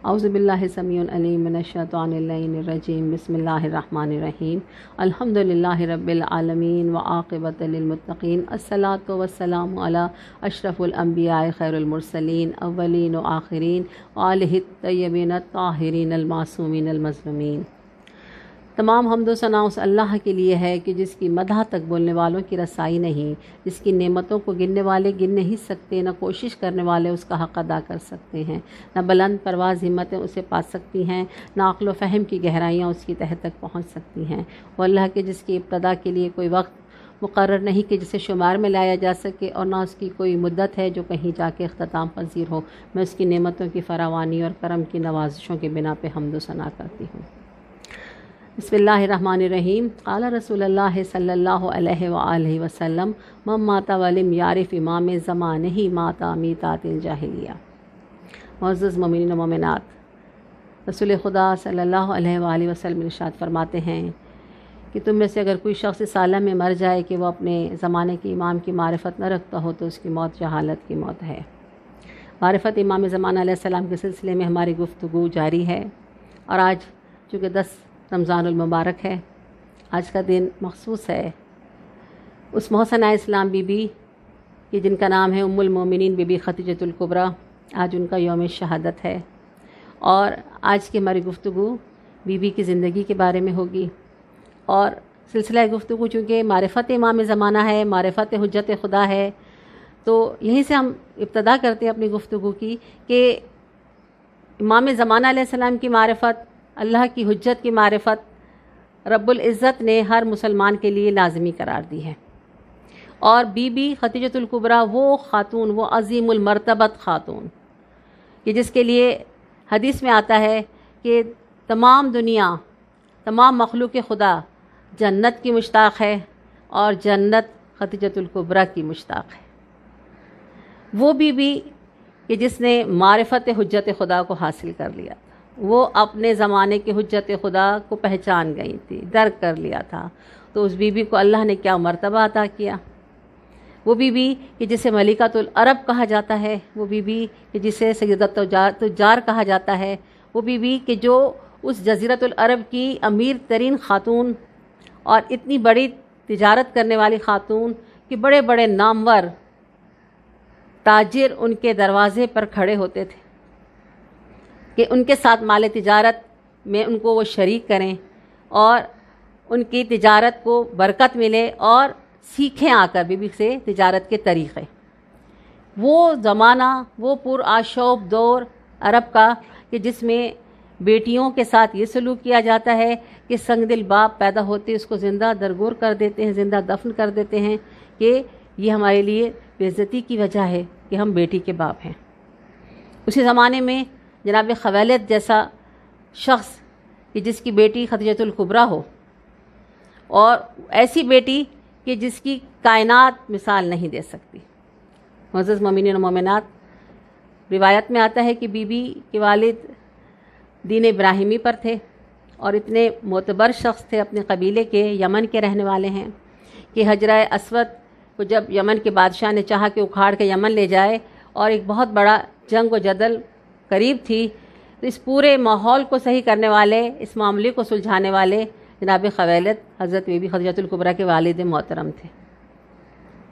اعوذ باللہ السمیع العلیم من الشیطان اللعین الرجیم بسم اللہ الرحمن الرحیم الحمد للہ رب العالمین وعاقبۃ للمتقین الصلاۃ والسلام علی اشرف الانبیاء خیر المرسلین اولین و آخرین وآلہ الطیبین الطاہرین المعصومین المظلومین۔ تمام حمد و ثنا اس اللہ کے لیے ہے کہ جس کی مدح تک بولنے والوں کی رسائی نہیں، جس کی نعمتوں کو گننے والے گن نہیں سکتے، نہ کوشش کرنے والے اس کا حق ادا کر سکتے ہیں، نہ بلند پرواز ہمتیں اسے پا سکتی ہیں، نہ عقل و فہم کی گہرائیاں اس کی تہہ تک پہنچ سکتی ہیں۔ وہ اللہ کے جس کی ابتدا کے لیے کوئی وقت مقرر نہیں کہ جسے شمار میں لایا جا سکے، اور نہ اس کی کوئی مدت ہے جو کہیں جا کے اختتام پذیر ہو۔ میں اس کی نعمتوں کی فراوانی اور کرم کی نوازشوں کے بنا پہ حمد و ثنا کرتی ہوں۔ بسم اللہ الرحمن الرحیم۔ قال رسول اللہ صلی اللہ علیہ وآلہ وسلم من مات ولم یعرف امام زمانہ مات میتات الجاہلیہ۔ معزز مومنین و مومنات، رسول خدا صلی اللہ علیہ وآلہ وسلم ارشاد فرماتے ہیں کہ تم میں سے اگر کوئی شخص اس عالم میں مر جائے کہ وہ اپنے زمانے کے امام کی معرفت نہ رکھتا ہو تو اس کی موت جہالت کی موت ہے۔ معرفت امام زمانہ علیہ السلام کے سلسلے میں ہماری گفتگو جاری ہے، اور آج چونکہ 10 رمضان المبارک ہے، آج کا دن مخصوص ہے اس محسنہ اسلام بی بی کہ جن کا نام ہے ام المومنین بی بی خدیجۃ الکبریٰ۔ آج ان کا یوم شہادت ہے، اور آج کی ہماری گفتگو بی بی کی زندگی کے بارے میں ہوگی۔ اور سلسلہ گفتگو چونکہ معرفت امام زمانہ ہے، معرفت حجت خدا ہے، تو یہیں سے ہم ابتدا کرتے ہیں اپنی گفتگو کی کہ امام زمانہ علیہ السلام کی معرفت، اللہ کی حجت کی معرفت رب العزت نے ہر مسلمان کے لیے لازمی قرار دی ہے۔ اور بی بی خدیجۃ الکبریٰ وہ خاتون، وہ عظیم المرتبت خاتون کہ جس کے لیے حدیث میں آتا ہے کہ تمام دنیا، تمام مخلوق خدا جنت کی مشتاق ہے، اور جنت خدیجۃ الکبریٰ کی مشتاق ہے۔ وہ بی بی کہ جس نے معرفت حجت خدا کو حاصل کر لیا، وہ اپنے زمانے کے حجت خدا کو پہچان گئی تھی، درک کر لیا تھا، تو اس بی بی کو اللہ نے کیا مرتبہ عطا کیا۔ وہ بی بی کہ جسے ملکۃ العرب کہا جاتا ہے، وہ بی بی کہ جسے سیدۃ التجار کہا جاتا ہے، وہ بی بی کہ جو اس جزیرۃ العرب کی امیر ترین خاتون اور اتنی بڑی تجارت کرنے والی خاتون کہ بڑے بڑے نامور تاجر ان کے دروازے پر کھڑے ہوتے تھے کہ ان کے ساتھ مال تجارت میں ان کو وہ شریک کریں اور ان کی تجارت کو برکت ملے اور سیکھیں آ کر بی بی سے تجارت کے طریقے۔ وہ زمانہ، وہ پرآشوب دور عرب کا کہ جس میں بیٹیوں کے ساتھ یہ سلوک کیا جاتا ہے کہ سنگ دل باپ پیدا ہوتے اس کو زندہ درگور کر دیتے ہیں، زندہ دفن کر دیتے ہیں کہ یہ ہمارے لیے بے عزتی کی وجہ ہے کہ ہم بیٹی کے باپ ہیں۔ اسی زمانے میں جناب خویلد جیسا شخص کہ جس کی بیٹی خدیجۃ الکبریٰ ہو، اور ایسی بیٹی کہ جس کی کائنات مثال نہیں دے سکتی۔ معزز مومنین و مومنات، روایت میں آتا ہے کہ بی بی کے والد دین ابراہیمی پر تھے اور اتنے معتبر شخص تھے، اپنے قبیلے کے، یمن کے رہنے والے ہیں، کہ حجرہ اسود کو جب یمن کے بادشاہ نے چاہا کہ اکھاڑ کے یمن لے جائے، اور ایک بہت بڑا جنگ و جدل قریب تھی، تو اس پورے ماحول کو صحیح کرنے والے، اس معاملے کو سلجھانے والے جناب خویلد حضرت بی بی خدیجۃ الکبریٰ کے والد محترم تھے۔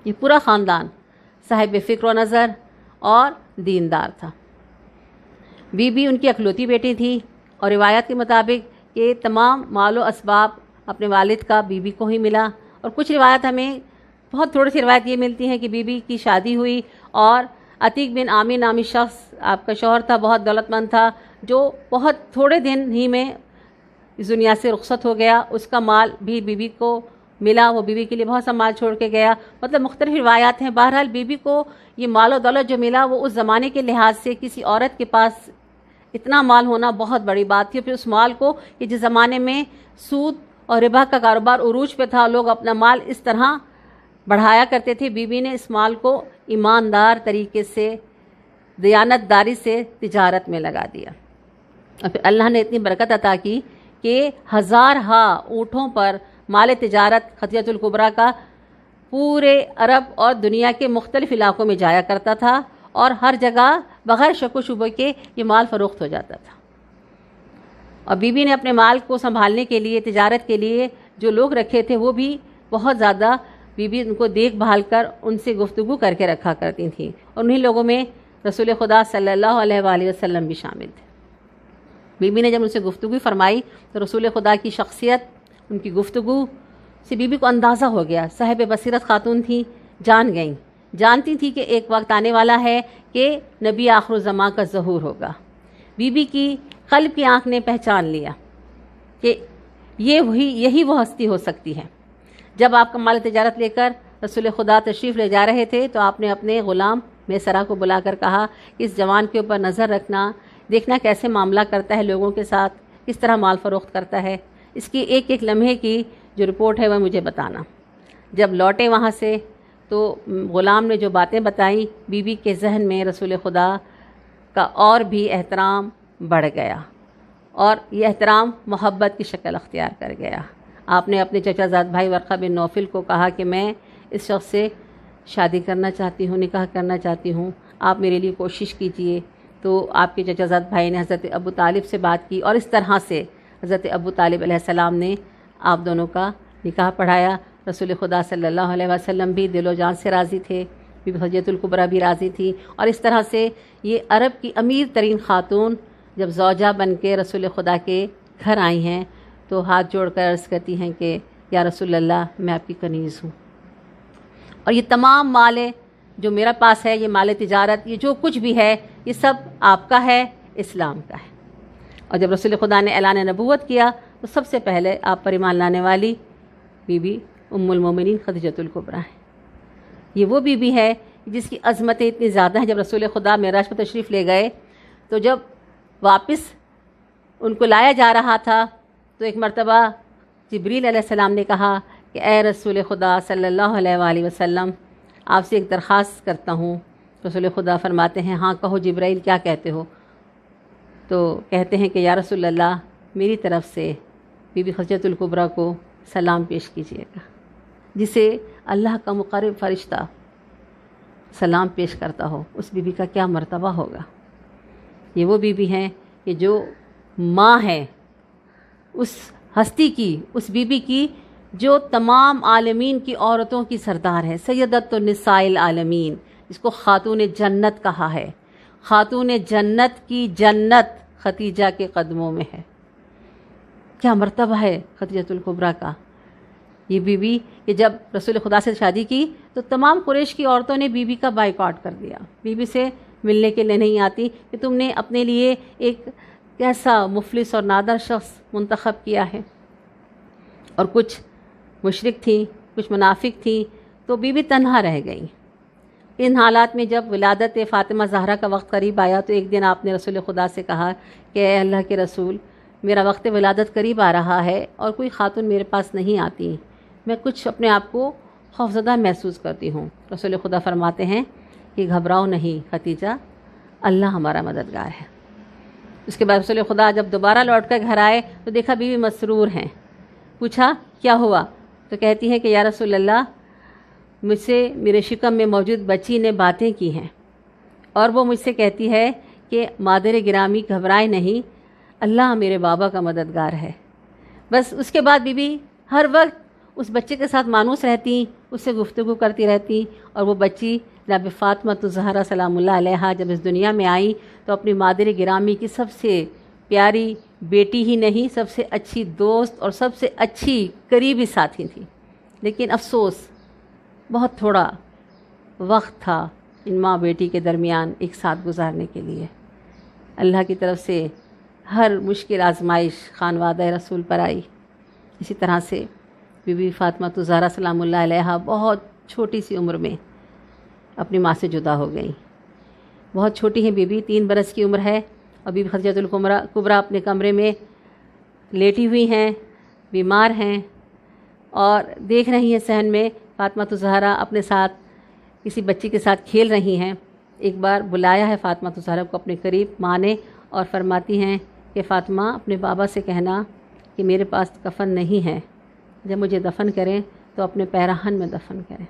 یہ پورا خاندان صاحب فکر و نظر اور دیندار تھا۔ بی بی ان کی اکلوتی بیٹی تھی، اور روایت کے مطابق کہ تمام مال و اسباب اپنے والد کا بی بی کو ہی ملا، اور کچھ روایت ہمیں بہت تھوڑی سی روایت یہ ملتی ہیں کہ بی بی کی شادی ہوئی اور عتیق بن عامر نامی شخص آپ کا شوہر تھا، بہت دولت مند تھا، جو بہت تھوڑے دن ہی میں اس دنیا سے رخصت ہو گیا۔ اس کا مال بھی بی بی کو ملا، وہ بی بی کے لیے بہت سا مال چھوڑ کے گیا۔ مطلب مختلف روایات ہیں، بہرحال بی بی کو یہ مال و دولت جو ملا وہ اس زمانے کے لحاظ سے کسی عورت کے پاس اتنا مال ہونا بہت بڑی بات تھی۔ پھر اس مال کو کہ جس زمانے میں سود اور ربا کا کاروبار عروج پہ تھا، لوگ اپنا مال اس طرح بڑھایا کرتے تھے، بی بی نے اس مال کو ایماندار طریقے سے، دیانت داری سے تجارت میں لگا دیا، اور پھر اللہ نے اتنی برکت عطا کی کہ ہزارہا اونٹوں پر مال تجارت خدیجۃ الکبریٰ کا پورے عرب اور دنیا کے مختلف علاقوں میں جایا کرتا تھا، اور ہر جگہ بغیر شک و شبہ کے یہ مال فروخت ہو جاتا تھا۔ اور بیوی نے اپنے مال کو سنبھالنے کے لیے، تجارت کے لیے جو لوگ رکھے تھے وہ بھی بہت زیادہ بیوی ان کو دیکھ بھال کر ان سے گفتگو کر کے رکھا کرتی تھیں، اور انہی لوگوں میں رسول خدا صلی اللہ علیہ وآلہ وسلم بھی شامل تھے۔ بیوی نے جب ان سے گفتگو فرمائی تو رسول خدا کی شخصیت، ان کی گفتگو سے بیوی کو اندازہ ہو گیا۔ صاحب بصیرت خاتون تھیں، جان گئیں، جانتی تھی کہ ایک وقت آنے والا ہے کہ نبی آخر الزماں کا ظہور ہوگا۔ بیوی کی قلب کی آنکھ نے پہچان لیا کہ یہی وہ ہستی ہو سکتی ہے۔ جب آپ کا مال تجارت لے کر رسول خدا تشریف لے جا رہے تھے تو آپ نے اپنے غلام میسرہ کو بلا کر کہا کہ اس جوان کے اوپر نظر رکھنا، دیکھنا کیسے معاملہ کرتا ہے لوگوں کے ساتھ، کس طرح مال فروخت کرتا ہے، اس کی ایک ایک لمحے کی جو رپورٹ ہے وہ مجھے بتانا۔ جب لوٹے وہاں سے تو غلام نے جو باتیں بتائیں، بیوی کے ذہن میں رسول خدا کا اور بھی احترام بڑھ گیا، اور یہ احترام محبت کی شکل اختیار کر گیا۔ آپ نے اپنے چچا زاد بھائی ورقہ بن نوفل کو کہا کہ میں اس شخص سے شادی کرنا چاہتی ہوں، نکاح کرنا چاہتی ہوں، آپ میرے لیے کوشش کیجئے۔ تو آپ کے چچا زاد بھائی نے حضرت ابو طالب سے بات کی، اور اس طرح سے حضرت ابو طالب علیہ السلام نے آپ دونوں کا نکاح پڑھایا۔ رسول خدا صلی اللہ علیہ وسلم بھی دل و جان سے راضی تھے، بی بی خدیجہ الکبریٰ بھی راضی تھی، اور اس طرح سے یہ عرب کی امیر ترین خاتون جب زوجہ بن کے رسول خدا کے گھر آئی ہیں تو ہاتھ جوڑ کر عرض کرتی ہیں کہ یا رسول اللہ میں آپ کی کنیز ہوں، اور یہ تمام مال جو میرا پاس ہے، یہ مال تجارت، یہ جو کچھ بھی ہے، یہ سب آپ کا ہے، اسلام کا ہے۔ اور جب رسول خدا نے اعلان نبوت کیا تو سب سے پہلے آپ پر ایمان لانے والی بی بی ام المومنین خدیجہ الکبریٰ ہے۔ یہ وہ بی بی ہے جس کی عظمتیں اتنی زیادہ ہیں۔ جب رسول خدا معراج پر تشریف لے گئے تو جب واپس ان کو لایا جا رہا تھا تو ایک مرتبہ جبریل علیہ السلام نے کہا کہ اے رسول خدا صلی اللہ علیہ وآلہ وسلم، آپ سے ایک درخواست کرتا ہوں۔ رسول خدا فرماتے ہیں ہاں کہو جبرائیل، کیا کہتے ہو؟ تو کہتے ہیں کہ یا رسول اللہ، میری طرف سے بی بی خدیجہ الکبریٰ کو سلام پیش کیجیے گا۔ جسے اللہ کا مقرب فرشتہ سلام پیش کرتا ہو، اس بی بی کا کیا مرتبہ ہوگا۔ یہ وہ بی بی ہیں کہ جو ماں ہے اس ہستی کی، اس بی بی کی جو تمام عالمین کی عورتوں کی سردار ہے، سیدۃ النساء العالمین، جس کو خاتون جنت کہا ہے۔ خاتون جنت کی جنت خدیجہ کے قدموں میں ہے۔ کیا مرتبہ ہے خدیجہ الکبریٰ کا۔ یہ بی بی کہ جب رسول خدا سے شادی کی تو تمام قریش کی عورتوں نے بی بی کا بائیکاٹ کر دیا، بی بی سے ملنے کے لیے نہیں آتی کہ تم نے اپنے لیے ایک کیسا مفلس اور نادر شخص منتخب کیا ہے۔ اور کچھ مشرک تھیں، کچھ منافق تھیں، تو بی بی تنہا رہ گئیں۔ ان حالات میں جب ولادت فاطمہ زہرا کا وقت قریب آیا تو ایک دن آپ نے رسول خدا سے کہا کہ اے اللہ کے رسول، میرا وقت ولادت قریب آ رہا ہے اور کوئی خاتون میرے پاس نہیں آتی، میں کچھ اپنے آپ کو خوفزدہ محسوس کرتی ہوں۔ رسول خدا فرماتے ہیں کہ گھبراؤ نہیں خدیجہ، اللہ ہمارا مددگار ہے۔ اس کے بعد رسول خدا جب دوبارہ لوٹ کر گھر آئے تو دیکھا بیوی مسرور ہیں۔ پوچھا کیا ہوا؟ تو کہتی ہیں کہ یا رسول اللہ، مجھ سے میرے شکم میں موجود بچی نے باتیں کی ہیں، اور وہ مجھ سے کہتی ہے کہ مادر گرامی گھبرائے نہیں، اللہ میرے بابا کا مددگار ہے۔ بس اس کے بعد بی بی ہر وقت اس بچے کے ساتھ مانوس رہتی، اس سے گفتگو کرتی رہتی، اور وہ بچی جناب فاطمہ الزہرا سلام اللہ علیہا جب اس دنیا میں آئی تو اپنی مادر گرامی کی سب سے پیاری بیٹی ہی نہیں، سب سے اچھی دوست اور سب سے اچھی قریبی ساتھی تھی۔ لیکن افسوس بہت تھوڑا وقت تھا ان ماں بیٹی کے درمیان ایک ساتھ گزارنے کے لیے۔ اللہ کی طرف سے ہر مشکل آزمائش خانوادہ رسول پر آئی۔ اسی طرح سے بی بی فاطمہ الزہرا سلام اللہ علیہا بہت چھوٹی سی عمر میں اپنی ماں سے جدا ہو گئیں۔ بہت چھوٹی ہیں بی بی، 3 برس کی عمر ہے، اور بی بی خدیجہ الکبریٰ اپنے کمرے میں لیٹی ہوئی ہیں، بیمار ہیں، اور دیکھ رہی ہیں صحن میں فاطمہ الزہرا اپنے ساتھ کسی بچی کے ساتھ کھیل رہی ہیں۔ ایک بار بلایا ہے فاطمہ الزہرا کو اپنے قریب ماں نے، اور فرماتی ہیں کہ فاطمہ اپنے بابا سے کہنا کہ میرے پاس کفن نہیں ہے، جب مجھے دفن کریں تو اپنے پیراہن میں دفن کریں۔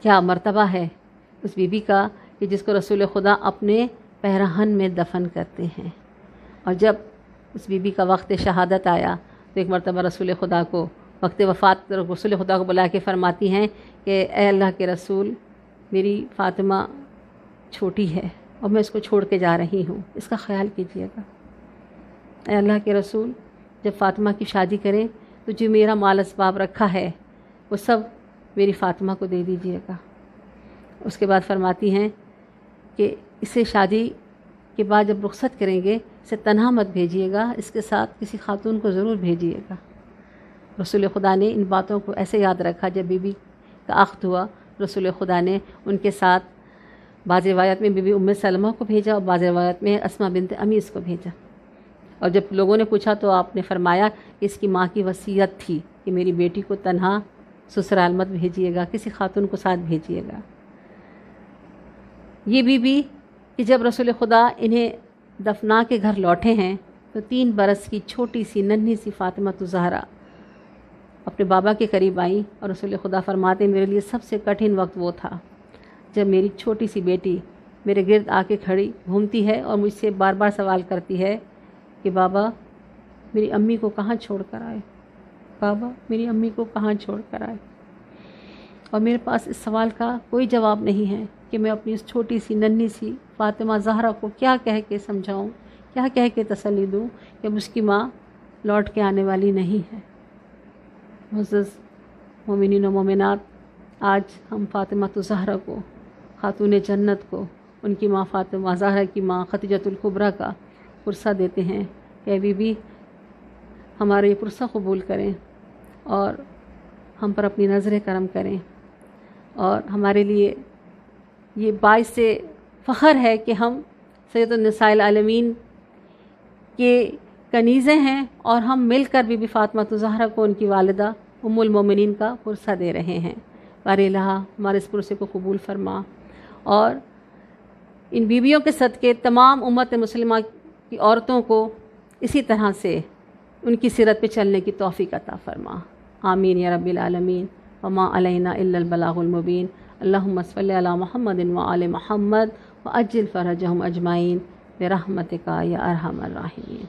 کیا مرتبہ ہے اس بی بی کا کہ جس کو رسول خدا اپنے پیراہن میں دفن کرتے ہیں۔ اور جب اس بی بی کا وقت شہادت آیا تو ایک مرتبہ رسول خدا کو وقت وفات رسول خدا کو بلا کے فرماتی ہیں کہ اے اللہ کے رسول، میری فاطمہ چھوٹی ہے اور میں اس کو چھوڑ کے جا رہی ہوں، اس کا خیال کیجیے گا۔ اے اللہ کے رسول، جب فاطمہ کی شادی کریں تو جو میرا مال اسباب رکھا ہے وہ سب میری فاطمہ کو دے دیجیے گا۔ اس کے بعد فرماتی ہیں کہ اسے شادی کے بعد جب رخصت کریں گے اسے تنہا مت بھیجیے گا، اس کے ساتھ کسی خاتون کو ضرور بھیجیے گا۔ رسول خدا نے ان باتوں کو ایسے یاد رکھا، جب بی بی کا عقد ہوا رسول خدا نے ان کے ساتھ بعض روایت میں بی بی ام سلمہ کو بھیجا اور بعض روایت میں اسماء بنت امیس کو بھیجا۔ اور جب لوگوں نے پوچھا تو آپ نے فرمایا کہ اس کی ماں کی وصیت تھی کہ میری بیٹی کو تنہا سسرال مت بھیجیے گا، کسی خاتون کو ساتھ بھیجیے گا۔ یہ بی بی کہ جب رسول خدا انہیں دفنا کے گھر لوٹے ہیں تو 3 برس کی چھوٹی سی ننھی سی فاطمہ الزہرا اپنے بابا کے قریب آئیں اور رسول خدا فرماتے ہیں میرے لیے سب سے کٹھن وقت وہ تھا جب میری چھوٹی سی بیٹی میرے گرد آ کے کھڑی گھومتی ہے اور مجھ سے بار بار سوال کرتی ہے کہ بابا میری امی کو کہاں چھوڑ کر آئے، بابا میری امی کو کہاں چھوڑ کر آئے۔ اور میرے پاس اس سوال کا کوئی جواب نہیں ہے کہ میں اپنی اس چھوٹی سی ننھی سی فاطمہ زہرا کو کیا کہہ کے سمجھاؤں، کیا کہہ کے تسلی دوں کہ اب اس کی ماں لوٹ کے آنے والی نہیں ہے۔ معزز مومنین و مومنات، آج ہم فاطمہ الزہرا کو، خاتون جنت کو، ان کی ماں فاطمہ زہرا کی ماں خدیجۃ الکبریٰ کا پرسہ دیتے ہیں کہ بی بی ہمارے یہ پرسہ قبول کریں اور ہم پر اپنی نظر کرم کریں، اور ہمارے لیے یہ باعث فخر ہے کہ ہم سید النساء العالمین کے کنیزیں ہیں اور ہم مل کر بی بی فاطمہ الزہرا کو ان کی والدہ ام المومنین کا پرسہ دے رہے ہیں۔ باری الہ ہمارے اس پرسے کو قبول فرما، اور ان بیویوں کے صدقے تمام امت مسلمہ کی عورتوں کو اسی طرح سے ان کی سیرت پہ چلنے کی توفیق عطا فرما، آمین یا رب العالمین۔ وما علینا الا البلاغ المبین۔ اللہم صلی علی محمد وآل محمد وعجل فرجہم اجمعین برحمتک یا ارحم الراحمین۔